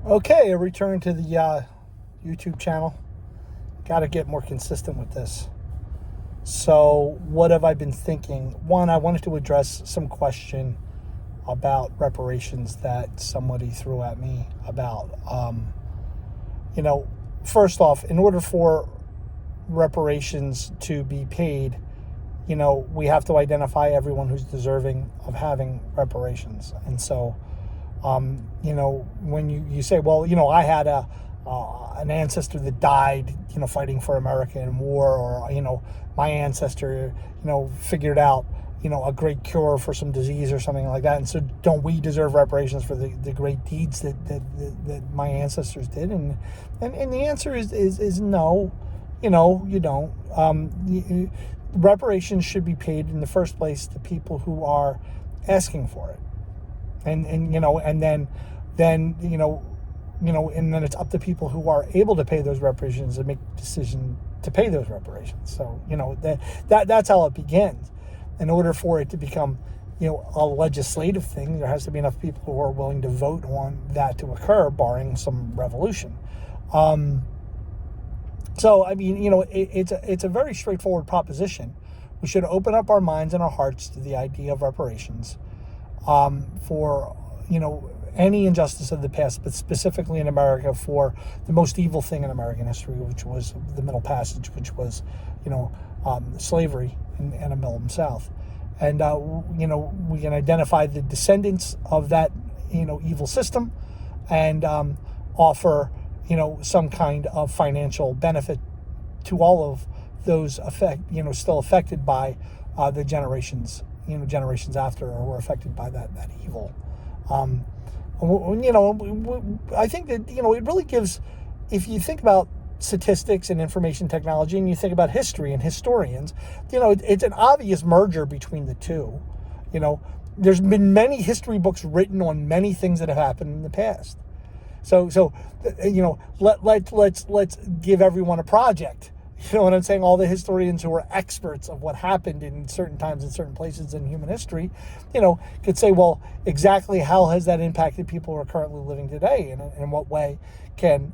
Okay, a return to the YouTube channel. Got to get more consistent with this. So, what have I been thinking? One, I wanted to address some question about reparations that somebody threw at me about. You know, first off, in order for reparations to be paid, we have to identify everyone who's deserving of having reparations. And so, when you say, well, I had an ancestor that died, fighting for America in war, or, my ancestor, figured out, a great cure for some disease or something like that. And so don't we deserve reparations for the great deeds that my ancestors did? And the answer is no, you don't. Reparations should be paid in the first place to people who are asking for it. And then it's up to people who are able to pay those reparations to make a decision to pay those reparations. So, that's how it begins. In order for it to become, a legislative thing, there has to be enough people who are willing to vote on that to occur, barring some revolution. So, I mean, it's a very straightforward proposition. We should open up our minds and our hearts to the idea of reparations for, any injustice of the past, but specifically in America for the most evil thing in American history, which was the Middle Passage, which was, slavery in Antebellum South. And, we can identify the descendants of that, evil system and offer, some kind of financial benefit to all of those still affected by the generations after, or were affected by that evil. I think that, it really gives, if you think about statistics and information technology and you think about history and historians, it's an obvious merger between the two. There's been many history books written on many things that have happened in the past. So let's give everyone a project. You know what I'm saying? All the historians who are experts of what happened in certain times in certain places in human history, could say, well, exactly how has that impacted people who are currently living today? And in what way can,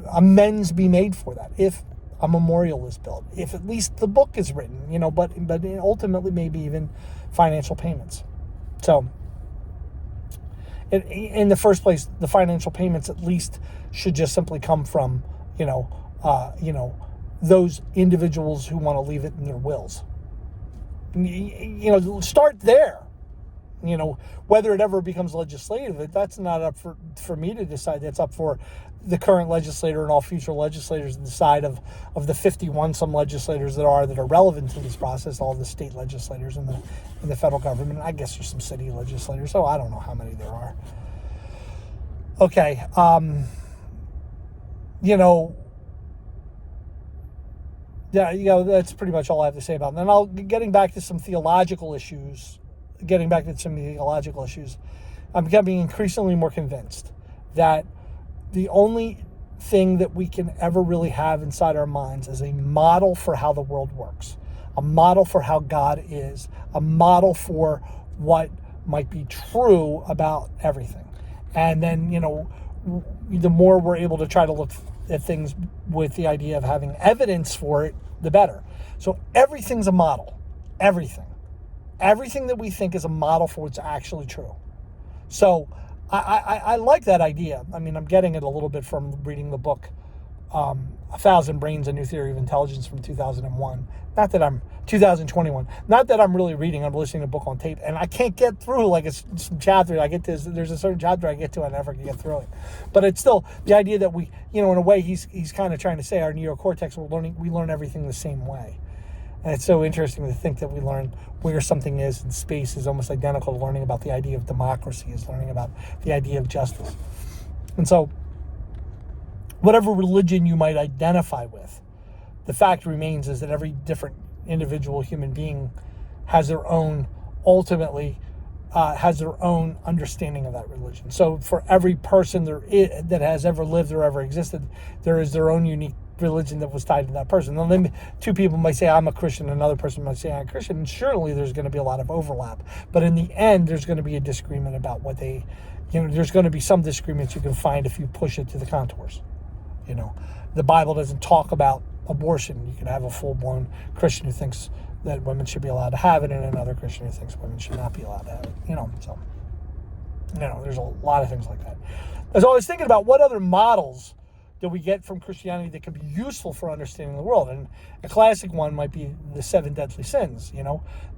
amends be made for that? If a memorial is built, if at least the book is written, but ultimately maybe even financial payments. So in the first place, the financial payments at least should just simply come from, those individuals who want to leave it in their wills. Start there. Whether it ever becomes legislative, that's not up for me to decide. That's up for the current legislator and all future legislators to decide of the 51 some legislators that are relevant to this process, all the state legislators in the federal government. I guess there's some city legislators, so I don't know how many there are. Okay. Yeah, that's pretty much all I have to say about it. And then getting back to some theological issues, I'm becoming increasingly more convinced that the only thing that we can ever really have inside our minds is a model for how the world works, a model for how God is, a model for what might be true about everything. And then, the more we're able to try to look at things with the idea of having evidence for it, the better. So everything's a model. Everything that we think is a model for what's actually true. So I like that idea. I mean, I'm getting it a little bit from reading the book, 1,000 Brains, A New Theory of Intelligence from 2021. 2021. Not that I'm really reading, I'm listening to a book on tape, and I can't get through some chapter. There's a certain chapter I get to, I never can get through it. But it's still the idea that we, in a way, he's kind of trying to say our neocortex, we learn everything the same way. And it's so interesting to think that we learn where something is in space is almost identical to learning about the idea of democracy, is learning about the idea of justice. And so, whatever religion you might identify with, the fact remains is that every different individual human being has their own understanding of that religion. So for every person that has ever lived or ever existed, there is their own unique religion that was tied to that person. And then two people might say, I'm a Christian, another person might say, I'm a Christian, and surely there's going to be a lot of overlap. But in the end, there's going to be a disagreement about what they, there's going to be some disagreements you can find if you push it to the contours. The Bible doesn't talk about abortion. You can have a full-blown Christian who thinks that women should be allowed to have it, and another Christian who thinks women should not be allowed to have it. So there's a lot of things like that. As I was thinking about what other models that we get from Christianity that could be useful for understanding the world, and a classic one might be the 7 deadly sins.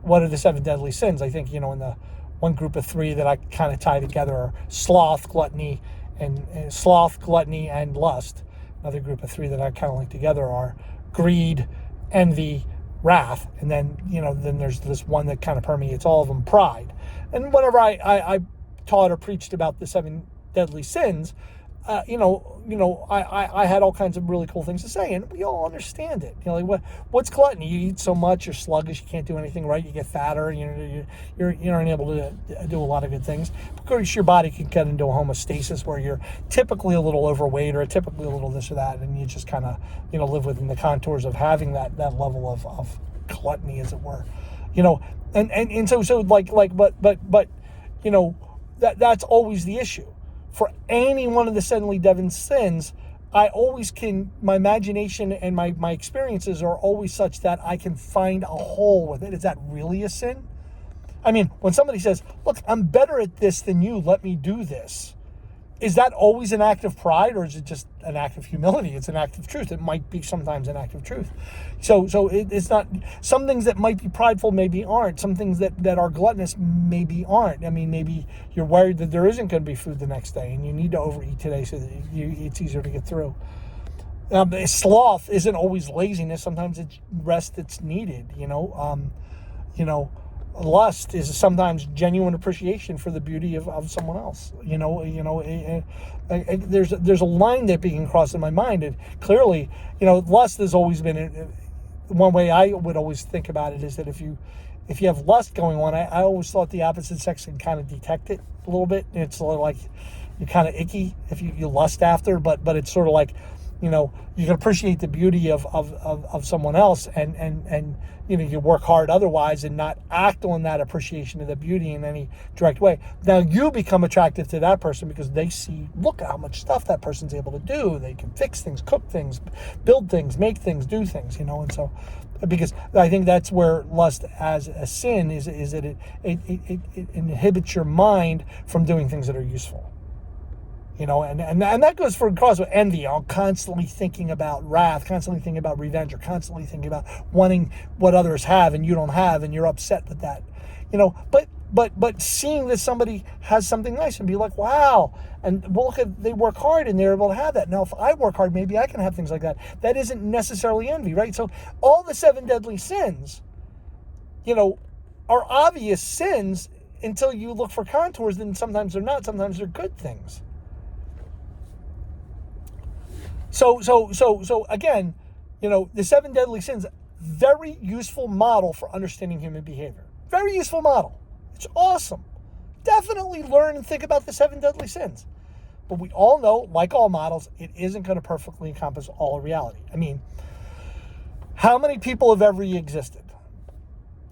What are the 7 deadly sins? I think in the one group of 3 that I kind of tie together are sloth, gluttony, and lust. Another group of 3 that I kind of link together are greed, envy, wrath, and then then there's this one that kind of permeates all of them, pride. And whenever I taught or preached about the 7 deadly sins, I had all kinds of really cool things to say, and we all understand it. What's gluttony? You eat so much, you're sluggish, you can't do anything right, you get fatter, you're unable to do a lot of good things. Of course, your body can get into a homeostasis where you're typically a little overweight or typically a little this or that, and you just kind of live within the contours of having that level of gluttony, as it were. That's always the issue. For any one of the 7 deadly sins, my imagination and my experiences are always such that I can find a hole with it. Is that really a sin? I mean, when somebody says, look, I'm better at this than you, let me do this. Is that always an act of pride, or is it just an act of humility? It's an act of truth. It might be sometimes an act of truth. So it's not, some things that might be prideful maybe aren't. Some things that are gluttonous maybe aren't. I mean, maybe you're worried that there isn't going to be food the next day and you need to overeat today so that it's easier to get through. Sloth isn't always laziness. Sometimes it's rest that's needed, Lust is sometimes genuine appreciation for the beauty of someone else. There's a line that being crossed in my mind, and clearly, lust has always been one way I would always think about it is that if you have lust going on, I always thought the opposite sex can kind of detect it a little bit. It's sort of like you're kind of icky if you lust after, but it's sort of like, you can appreciate the beauty of someone else and you work hard otherwise and not act on that appreciation of the beauty in any direct way. Now you become attractive to that person because they see, look at how much stuff that person's able to do. They can fix things, cook things, build things, make things, do things, and so, because I think that's where lust as a sin is that it inhibits your mind from doing things that are useful. And that goes for across with envy. I'm constantly thinking about wrath, constantly thinking about revenge, or constantly thinking about wanting what others have and you don't have, and you're upset with that. But seeing that somebody has something nice and be like, wow, and look at, they work hard and they're able to have that. Now, if I work hard, maybe I can have things like that. That isn't necessarily envy, right? So all the 7 deadly sins, are obvious sins until you look for contours. Then sometimes they're not. Sometimes they're good things. So again, the 7 deadly sins, very useful model for understanding human behavior. Very useful model. It's awesome. Definitely learn and think about the 7 deadly sins. But we all know, like all models, it isn't going to perfectly encompass all of reality. I mean, how many people have ever existed?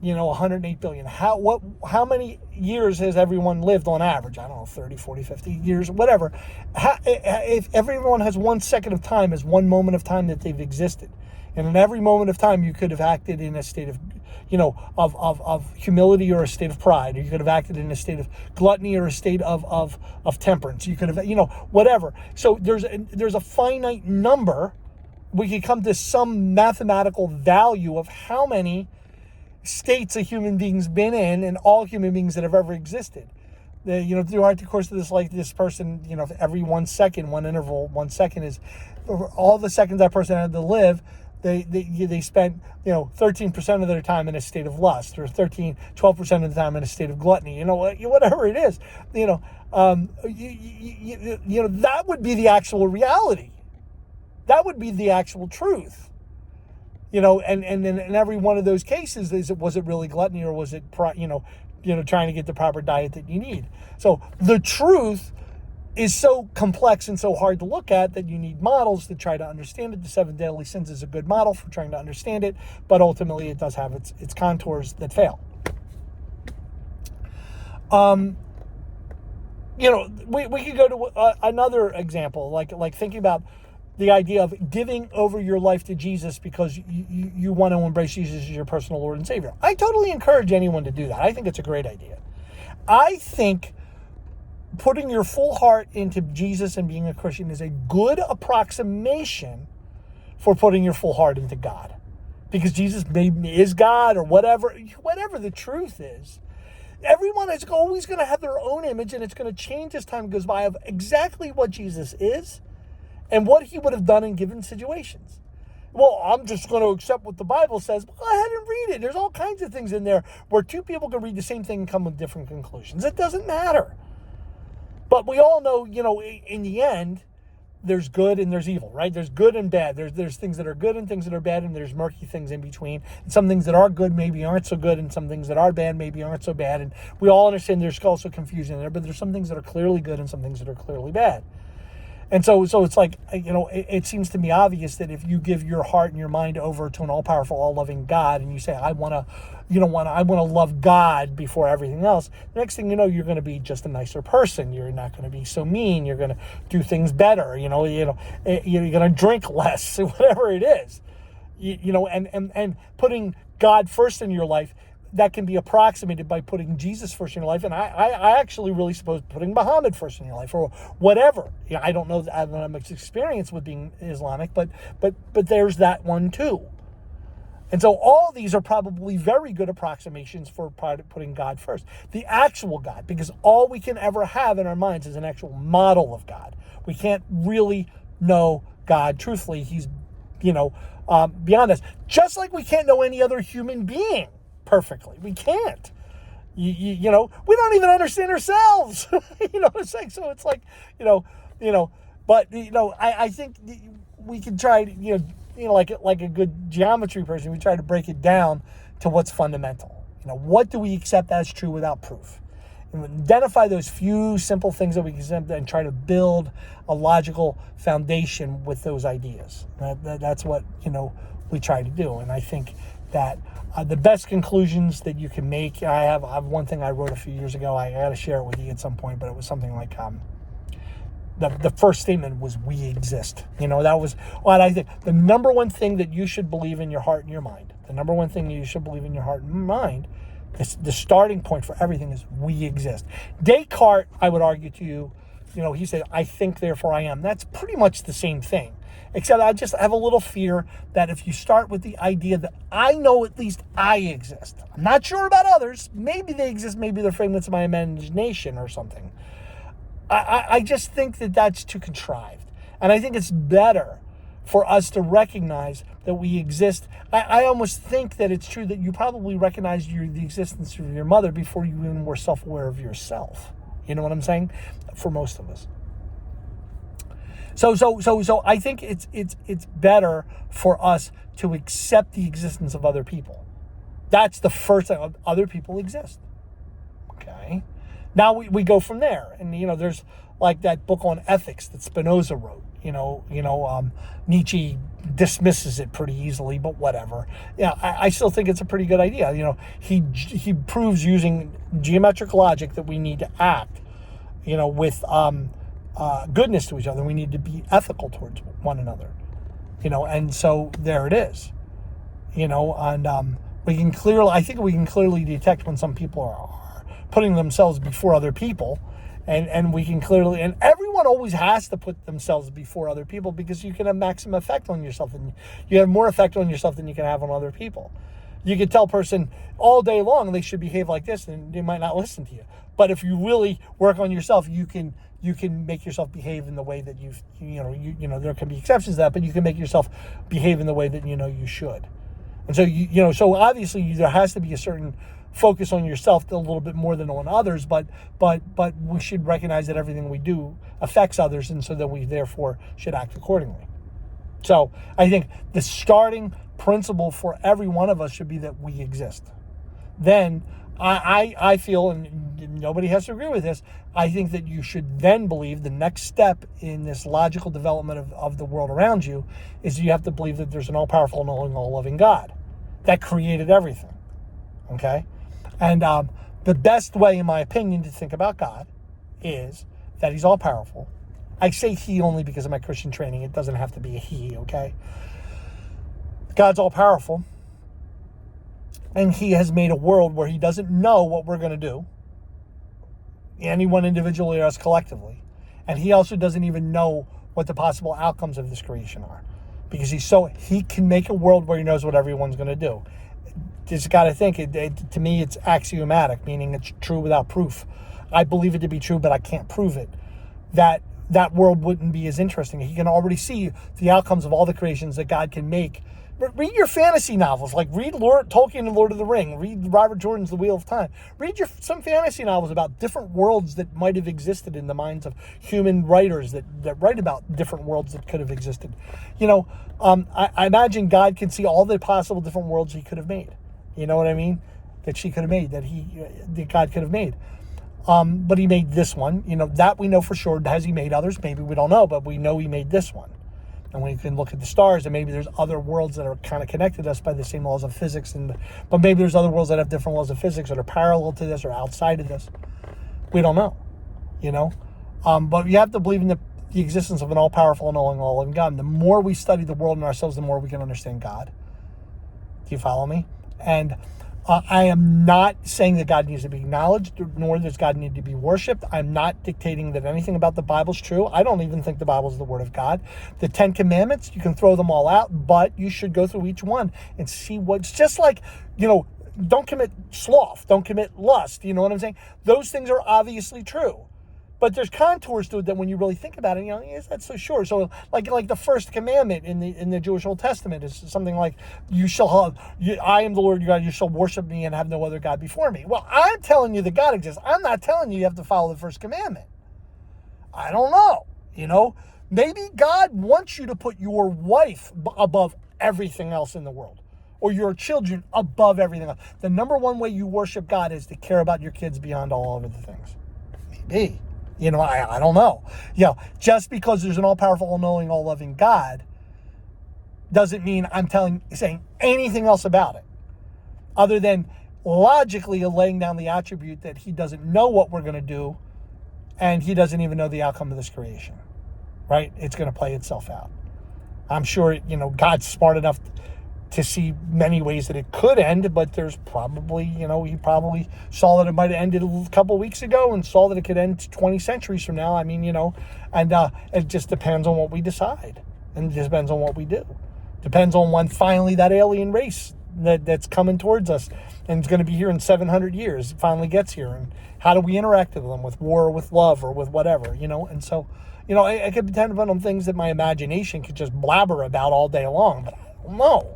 108 billion. How many years has everyone lived on average? I don't know, 30, 40, 50 years, whatever. If everyone has 1 second of time as 1 moment of time that they've existed, and in every moment of time you could have acted in a state of, of humility or a state of pride, or you could have acted in a state of gluttony or a state of temperance. You could have, whatever. So there's a finite number. We could come to some mathematical value of how many states a human being's been in, and all human beings that have ever existed. Throughout the course of this life, this person, every 1 second, 1 interval, 1 second is all the seconds that person had to live. They spent 13% of their time in a state of lust, or 12% of the time in a state of gluttony. Whatever it is, that would be the actual reality. That would be the actual truth. And in every one of those cases, was it really gluttony, or was it, trying to get the proper diet that you need? So the truth is so complex and so hard to look at that you need models to try to understand it. The Seven Deadly Sins is a good model for trying to understand it, but ultimately it does have its contours that fail. We could go to another example, like thinking about the idea of giving over your life to Jesus because you want to embrace Jesus as your personal Lord and Savior. I totally encourage anyone to do that. I think it's a great idea. I think putting your full heart into Jesus and being a Christian is a good approximation for putting your full heart into God. Because Jesus maybe is God or whatever the truth is. Everyone is always going to have their own image, and it's going to change as time goes by, of exactly what Jesus is and what he would have done in given situations. Well, I'm just going to accept what the Bible says. Well, go ahead and read it. There's all kinds of things in there where two people can read the same thing and come with different conclusions. It doesn't matter. But we all know, in the end, there's good and there's evil, right? There's good and bad. There's things that are good and things that are bad, and there's murky things in between. And some things that are good maybe aren't so good, and some things that are bad maybe aren't so bad. And we all understand there's also confusion there, but there's some things that are clearly good and some things that are clearly bad. And so it's like, it seems to me obvious that if you give your heart and your mind over to an all-powerful, all-loving God, and you say, I want to love God before everything else, the next thing you know, you're going to be just a nicer person. You're not going to be so mean. You're going to do things better. You're going to drink less, whatever it is. And putting God first in your life, that can be approximated by putting Jesus first in your life. And I actually really suppose putting Muhammad first in your life, or whatever. I don't know that I have much experience with being Islamic, but there's that one too. And so all these are probably very good approximations for putting God first. The actual God, because all we can ever have in our minds is an actual model of God. We can't really know God truthfully. He's, beyond us. Just like we can't know any other human being perfectly. We can't. We don't even understand ourselves. You know what I'm saying? So it's like, but I think we can try to, like a good geometry person, we try to break it down to what's fundamental. What do we accept as true without proof? And identify those few simple things that we can accept and try to build a logical foundation with those ideas. That's what, we try to do. And I think that the best conclusions that you can make, I have one thing I wrote a few years ago. I got to share it with you at some point, but it was something like the first statement was, we exist. That was what I think. The number one thing that you should believe in your heart and your mind, the starting point for everything is, we exist. Descartes, I would argue to you, he said, I think, therefore I am. That's pretty much the same thing. Except I just have a little fear that if you start with the idea that I know at least I exist, I'm not sure about others, maybe they exist, maybe they're fragments of my imagination or something. I just think that that's too contrived. And I think it's better for us to recognize that we exist. I almost think that it's true that you probably recognized the existence of your mother before you even were self-aware of yourself. You know what I'm saying? For most of us. So I think it's better for us to accept the existence of other people. That's the first thing. Other people exist. Okay. Now we go from there, and there's like that book on ethics that Spinoza wrote. Nietzsche dismisses it pretty easily, but whatever. Yeah, I still think it's a pretty good idea. He proves using geometric logic that we need to act, with goodness to each other. We need to be ethical towards one another, and so there it is, and I think we can clearly detect when some people are putting themselves before other people, and we can clearly, and everyone always has to put themselves before other people, because you can have maximum effect on yourself, and you have more effect on yourself than you can have on other people. You could tell a person all day long they should behave like this, and they might not listen to you. But if you really work on yourself, you can make yourself behave in the way that there can be exceptions to that, but you can make yourself behave in the way that you should. And so so obviously there has to be a certain focus on yourself a little bit more than on others, but we should recognize that everything we do affects others, and so that we therefore should act accordingly. So I think the starting principle for every one of us should be that we exist. Then I feel, and nobody has to agree with this, I think that you should then believe the next step in this logical development of the world around you is you have to believe that there's an all-powerful, knowing, all-loving God that created everything, okay? And the best way, in my opinion, to think about God is that he's all-powerful. I say he only because of my Christian training. It doesn't have to be a he, okay? God's all-powerful, and he has made a world where he doesn't know what we're going to do, anyone individually or us collectively. And he also doesn't even know what the possible outcomes of this creation are, because he can make a world where he knows what everyone's going to do. Just got to think, to me, it's axiomatic, meaning it's true without proof. I believe it to be true, but I can't prove it. That world wouldn't be as interesting. He can already see the outcomes of all the creations that God can make. Read your fantasy novels, like read Tolkien and Lord of the Ring, read Robert Jordan's The Wheel of Time. Read some fantasy novels about different worlds that might have existed in the minds of human writers that write about different worlds that could have existed. I imagine God can see all the possible different worlds he could have made. You know what I mean? That she could have made, that God could have made. But he made this one, that we know for sure. Has he made others? Maybe we don't know, but we know he made this one. And we can look at the stars, and maybe there's other worlds that are kind of connected to us by the same laws of physics, but maybe there's other worlds that have different laws of physics that are parallel to this or outside of this. We don't know, But you have to believe in the existence of an all-powerful, knowing, all-loving God. And the more we study the world and ourselves, the more we can understand God. Do you follow me? And I am not saying that God needs to be acknowledged, nor does God need to be worshipped. I'm not dictating that anything about the Bible is true. I don't even think the Bible is the Word of God. The 10 Commandments, you can throw them all out, but you should go through each one and see what's just like, don't commit sloth, don't commit lust. You know what I'm saying? Those things are obviously true. But there's contours to it that when you really think about it, is that so sure? So like the first commandment in the Jewish Old Testament is something like, I am the Lord your God, you shall worship me and have no other God before me. Well, I'm telling you that God exists. I'm not telling you have to follow the first commandment. I don't know, Maybe God wants you to put your wife above everything else in the world, or your children above everything else. The number one way you worship God is to care about your kids beyond all other things. Maybe. I don't know. Just because there's an all-powerful, all-knowing, all-loving God doesn't mean I'm saying anything else about it, other than logically laying down the attribute that he doesn't know what we're going to do, and he doesn't even know the outcome of this creation, right? It's going to play itself out. I'm sure, God's smart enough to see many ways that it could end, but there's probably, he probably saw that it might have ended a couple of weeks ago and saw that it could end 20 centuries from now. I mean, and it just depends on what we decide, and it just depends on what we do. Depends on when finally that alien race that's coming towards us and is going to be here in 700 years finally gets here, and how do we interact with them, with war or with love or with whatever, and so, it could depend on things that my imagination could just blabber about all day long, but I don't know.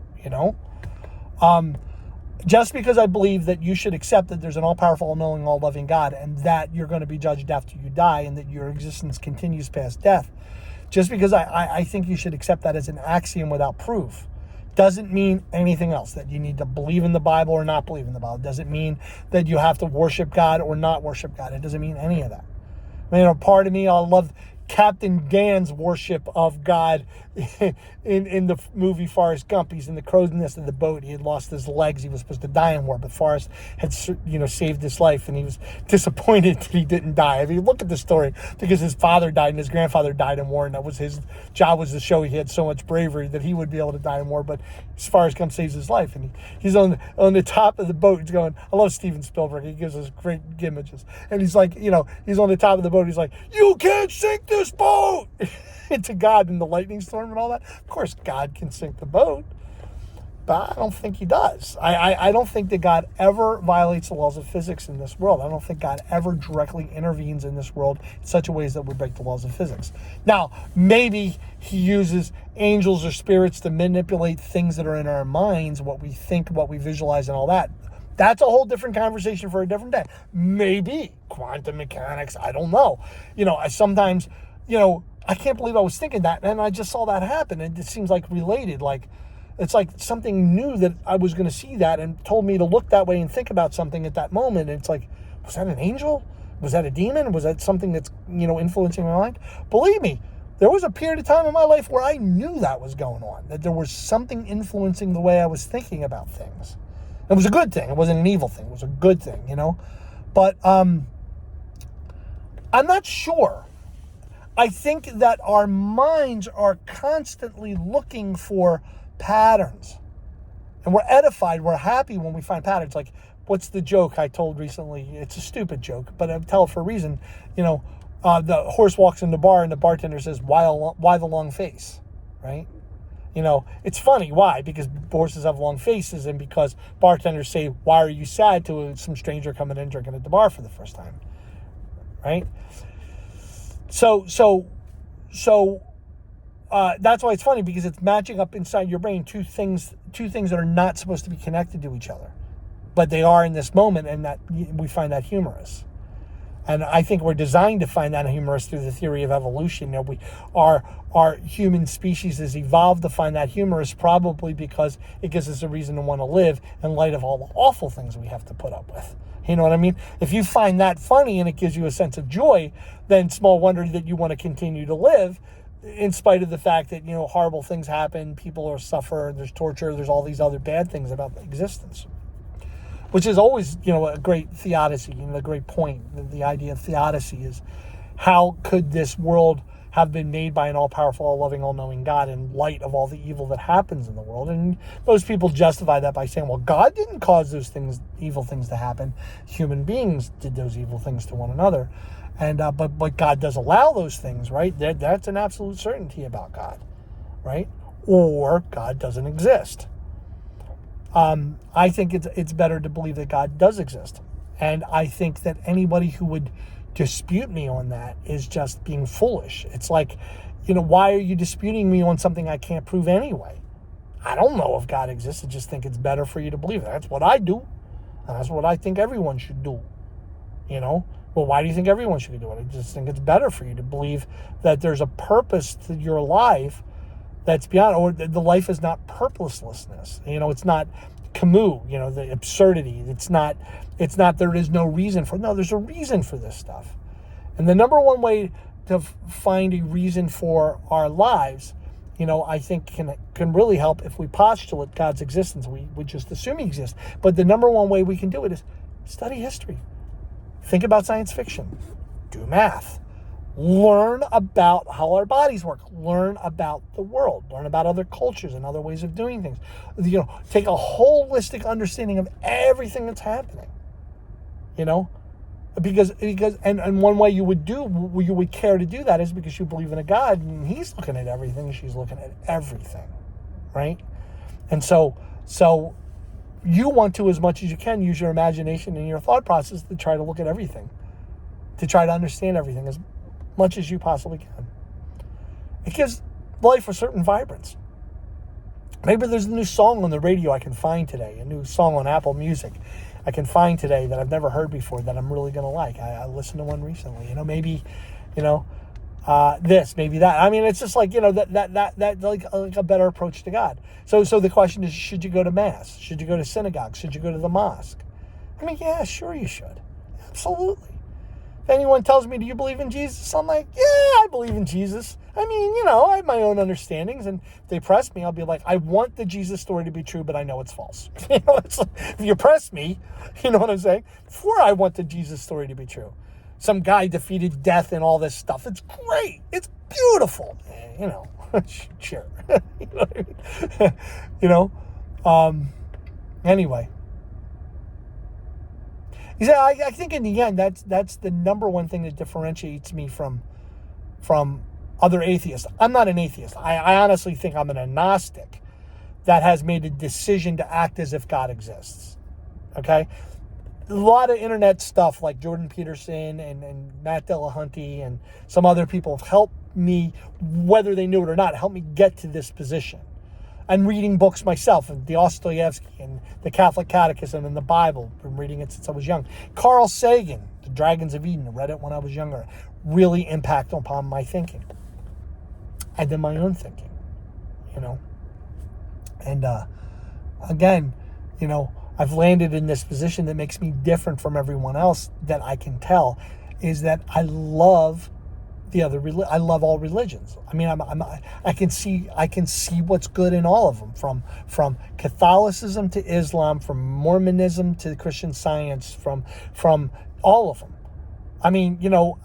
Just because I believe that you should accept that there's an all-powerful, all-knowing, all-loving God, and that you're going to be judged after you die, and that your existence continues past death, just because I think you should accept that as an axiom without proof, doesn't mean anything else, that you need to believe in the Bible or not believe in the Bible. It doesn't mean that you have to worship God or not worship God. It doesn't mean any of that. Part of me, I love Captain Dan's worship of God in the movie Forrest Gump. He's in the crow's nest of the boat. He had lost his legs. He was supposed to die in war, but Forrest had, saved his life, and he was disappointed that he didn't die. I mean, look at the story, because his father died and his grandfather died in war, and that was his job, was to show he had so much bravery that he would be able to die in war. But Forrest Gump saves his life, and he's on the top of the boat. He's going, I love Steven Spielberg. He gives us great images, and he's like, he's on the top of the boat. He's like, you can't sink this boat. To God in the lightning storm and all that. Of course, God can sink the boat, but I don't think he does. I don't think that God ever violates the laws of physics in this world. I don't think God ever directly intervenes in this world in such a ways that would break the laws of physics. Now, maybe he uses angels or spirits to manipulate things that are in our minds, what we think, what we visualize, and all that. That's a whole different conversation for a different day. Maybe quantum mechanics, I don't know. I sometimes, I can't believe I was thinking that, and I just saw that happen, and it seems like related. Like, It's like something new that I was going to see that and told me to look that way and think about something at that moment. And it's like, was that an angel? Was that a demon? Was that something that's, influencing my mind? Believe me, there was a period of time in my life where I knew that was going on, that there was something influencing the way I was thinking about things. It was a good thing. It wasn't an evil thing. It was a good thing, But I'm not sure. I think that our minds are constantly looking for patterns. And we're edified, we're happy when we find patterns. Like, what's the joke I told recently? It's a stupid joke, but I tell it for a reason. The horse walks in the bar and the bartender says, why the long face, right? It's funny. Why? Because horses have long faces, and because bartenders say, why are you sad, to some stranger coming in drinking at the bar for the first time, right? So that's why it's funny, because it's matching up inside your brain two things that are not supposed to be connected to each other, but they are in this moment, and that we find that humorous. And I think we're designed to find that humorous through the theory of evolution. Our human species has evolved to find that humorous, probably because it gives us a reason to want to live in light of all the awful things we have to put up with. You know what I mean? If you find that funny and it gives you a sense of joy, then small wonder that you want to continue to live, in spite of the fact that, horrible things happen, people suffer, there's torture, there's all these other bad things about existence. Which is always, a great theodicy, a great point. The idea of theodicy is, how could this world have been made by an all-powerful, all-loving, all-knowing God in light of all the evil that happens in the world? And most people justify that by saying, well, God didn't cause those evil things to happen. Human beings did those evil things to one another. And but God does allow those things, right? That's an absolute certainty about God, right? Or God doesn't exist. I think it's better to believe that God does exist. And I think that anybody who would dispute me on that is just being foolish. It's like, why are you disputing me on something I can't prove anyway? I don't know if God exists. I just think it's better for you to believe it. That's what I do. And that's what I think everyone should do. Well, why do you think everyone should do it? I just think it's better for you to believe that there's a purpose to your life that's beyond, or the life is not purposelessness. It's not Camus, the absurdity. It's not there is no reason for it. No, there's a reason for this stuff. And the number one way to find a reason for our lives, I think can really help if we postulate God's existence. We just assume he exists. But the number one way we can do it is study history. Think about science fiction. Do math. Learn about how our bodies work. Learn about the world. Learn about other cultures and other ways of doing things. Take a holistic understanding of everything that's happening. Because and one way you would care to do that is because you believe in a God, and he's looking at everything, she's looking at everything, right? And so you want to, as much as you can, use your imagination and your thought process to try to look at everything, to try to understand everything as much as you possibly can. It gives life a certain vibrance. Maybe there's a new song on the radio I can find today, a new song on Apple Music I can find today that I've never heard before that I'm really going to like. I listened to one recently. Maybe, this, maybe that. I mean, it's just like, that like a better approach to God. So the question is, should you go to Mass? Should you go to synagogue? Should you go to the mosque? I mean, yeah, sure you should. Absolutely. If anyone tells me, do you believe in Jesus? I'm like, yeah, I believe in Jesus. I mean, I have my own understandings, and if they press me, I'll be like, I want the Jesus story to be true, but I know it's false. It's like, if you press me, you know what I'm saying? Before I want the Jesus story to be true. Some guy defeated death and all this stuff. It's great. It's beautiful. Sure. You know what I mean? Anyway. Yeah, I think in the end, that's the number one thing that differentiates me from other atheists. I'm not an atheist. I honestly think I'm an agnostic that has made a decision to act as if God exists. Okay? A lot of internet stuff like Jordan Peterson and Matt Dillahunty and some other people have helped me, whether they knew it or not, helped me get to this position. And reading books myself, and Dostoevsky and the Catholic Catechism and the Bible. I've been reading it since I was young. Carl Sagan, The Dragons of Eden, I read it when I was younger. Really impacted upon my thinking. And then my own thinking, And again, I've landed in this position that makes me different from everyone else that I can tell, is that I love I love all religions. I mean, I can see what's good in all of them, from Catholicism to Islam, from Mormonism to Christian Science, from all of them. I mean,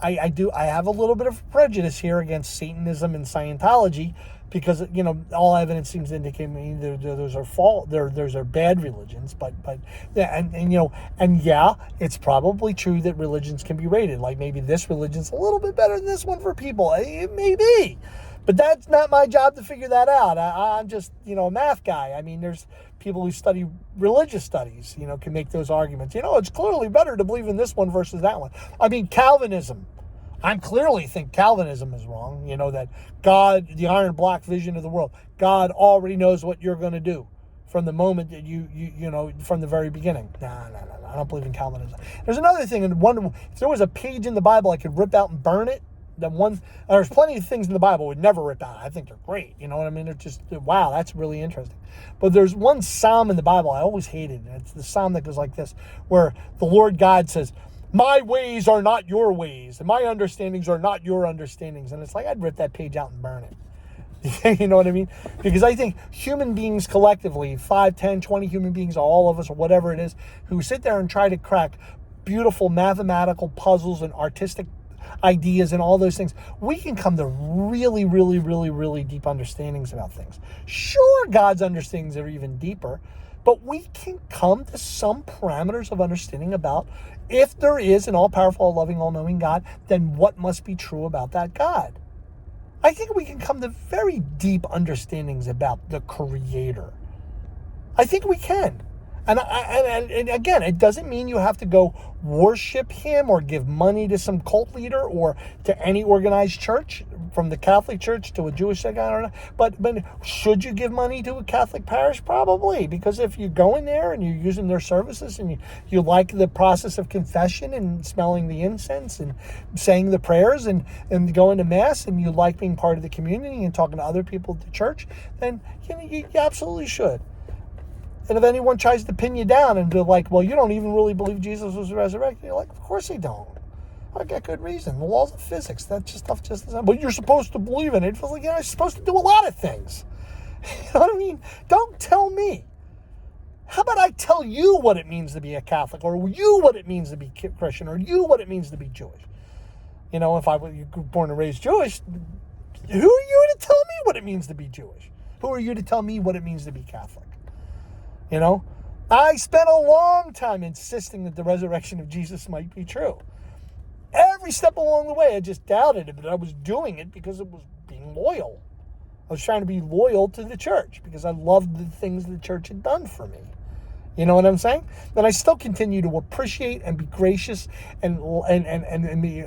I have a little bit of prejudice here against Satanism and Scientology, because all evidence seems to indicate to me those are bad religions, but it's probably true that religions can be rated. Like, maybe this religion's a little bit better than this one for people. It may be, but that's not my job to figure that out. I'm just a math guy. I mean, there's people who study religious studies, can make those arguments. It's clearly better to believe in this one versus that one. I mean, Calvinism. I clearly think Calvinism is wrong. That God, the iron block vision of the world, God already knows what you're going to do from the moment that you from the very beginning. No, I don't believe in Calvinism. There's another thing, and if there was a page in the Bible I could rip out and burn it, there's plenty of things in the Bible I would never rip out. I think they're great. You know what I mean? They're just, wow, that's really interesting. But there's one psalm in the Bible I always hated, and it's the psalm that goes like this, where the Lord God says, "My ways are not your ways, and my understandings are not your understandings." And it's like, I'd rip that page out and burn it. You know what I mean? Because I think human beings collectively, 5, 10, 20 human beings, all of us, or whatever it is, who sit there and try to crack beautiful mathematical puzzles and artistic ideas and all those things, we can come to really, really, really, really deep understandings about things. Sure, God's understandings are even deeper, but we can come to some parameters of understanding about, if there is an all-powerful, all-loving, all-knowing God, then what must be true about that God? I think we can come to very deep understandings about the Creator. I think we can. And again, it doesn't mean you have to go worship him or give money to some cult leader or to any organized church, from the Catholic Church to a Jewish church. I don't know. But should you give money to a Catholic parish? Probably, because if you go in there and you're using their services and you like the process of confession and smelling the incense and saying the prayers and going to Mass, and you like being part of the community and talking to other people at the church, then you absolutely should. And if anyone tries to pin you down and be like, well, you don't even really believe Jesus was resurrected, you're like, of course they don't. I got good reason. The laws of physics, that stuff just isn't. But you're supposed to believe in it. It feels like you're supposed to do a lot of things. You know what I mean? Don't tell me. How about I tell you what it means to be a Catholic, or you what it means to be Christian, or you what it means to be Jewish? If I was born and raised Jewish, who are you to tell me what it means to be Jewish? Who are you to tell me what it means to be Catholic? I spent a long time insisting that the resurrection of Jesus might be true. Every step along the way, I just doubted it, but I was doing it because it was being loyal. I was trying to be loyal to the church because I loved the things the church had done for me. You know what I'm saying? Then I still continue to appreciate and be gracious and be,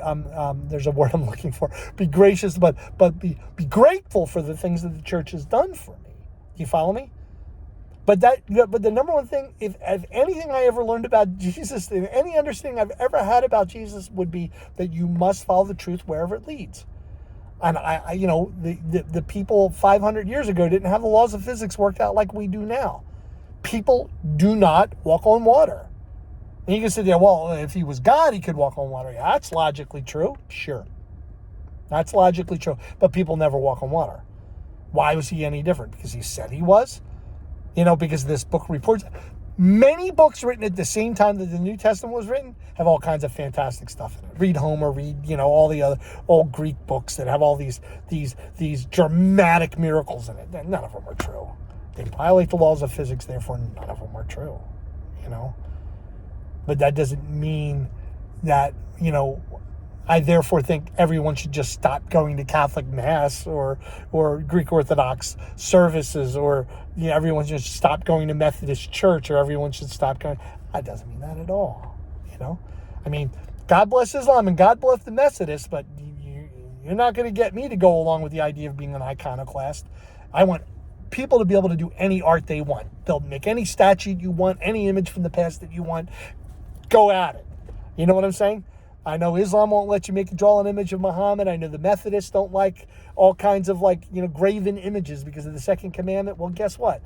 there's a word I'm looking for, be gracious, but be grateful for the things that the church has done for me. Do you follow me? But the number one thing, if anything I ever learned about Jesus, any understanding I've ever had about Jesus, would be that you must follow the truth wherever it leads. And the people 500 years ago didn't have the laws of physics worked out like we do now. People do not walk on water. And you can say, well, if he was God, he could walk on water. Yeah, that's logically true. Sure. That's logically true. But people never walk on water. Why was he any different? Because he said he was? Because this book reports. Many books written at the same time that the New Testament was written have all kinds of fantastic stuff in it. Read Homer, read, all the other old Greek books that have all these dramatic miracles in it. None of them are true. They violate the laws of physics, therefore none of them are true. But that doesn't mean that, I therefore think everyone should just stop going to Catholic Mass or Greek Orthodox services, or everyone should stop going to Methodist Church, or everyone should stop going. That doesn't mean that at all. I mean, God bless Islam and God bless the Methodists, but you're not going to get me to go along with the idea of being an iconoclast. I want people to be able to do any art they want. They'll make any statue you want, any image from the past that you want. Go at it. You know what I'm saying? I know Islam won't let you draw an image of Muhammad. I know the Methodists don't like all kinds of graven images because of the second commandment. Well, guess what?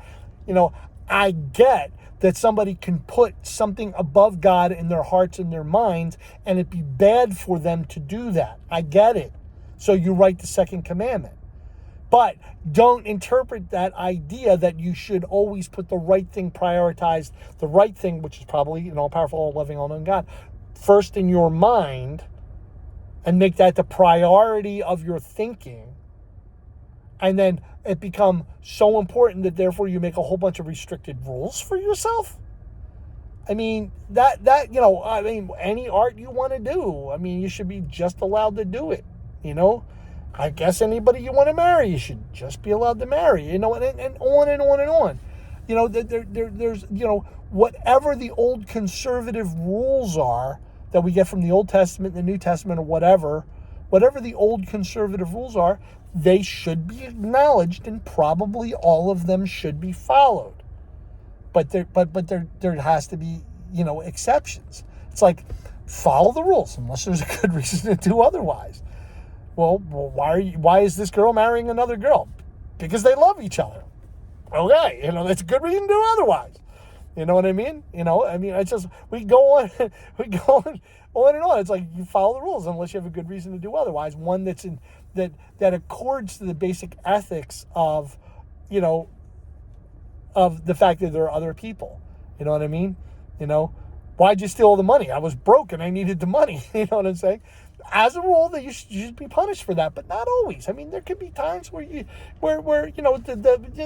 I get that somebody can put something above God in their hearts and their minds, and it'd be bad for them to do that. I get it. So you write the second commandment. But don't interpret that idea that you should always put the right thing, prioritize the right thing, which is probably an all-powerful, all-loving, all-knowing God, first in your mind, and make that the priority of your thinking, and then it become so important that therefore you make a whole bunch of restricted rules for yourself. I mean, any art you want to do, you should be just allowed to do it, I guess anybody you want to marry, you should just be allowed to marry, and on and on and on. There's whatever the old conservative rules are that we get from the Old Testament, the New Testament, or whatever the old conservative rules are, they should be acknowledged, and probably all of them should be followed. But there has to be, exceptions. It's like, follow the rules unless there's a good reason to do otherwise. Well, why is this girl marrying another girl? Because they love each other. Okay, that's a good reason to do otherwise. You know what I mean? It's just, we go on and on. It's like, you follow the rules unless you have a good reason to do otherwise. One that's that accords to the basic ethics of, of the fact that there are other people. You know what I mean? Why'd you steal all the money? I was broke and I needed the money. You know what I'm saying? As a rule, that you should be punished for that, but not always. There could be times where the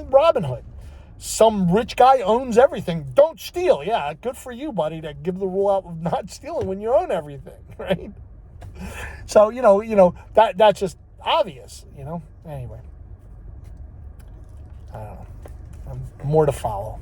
Robin Hood, some rich guy owns everything. Don't steal. Yeah, good for you, buddy, to give the rule out of not stealing when you own everything, right? So that's just obvious. Anyway, I don't know. More to follow.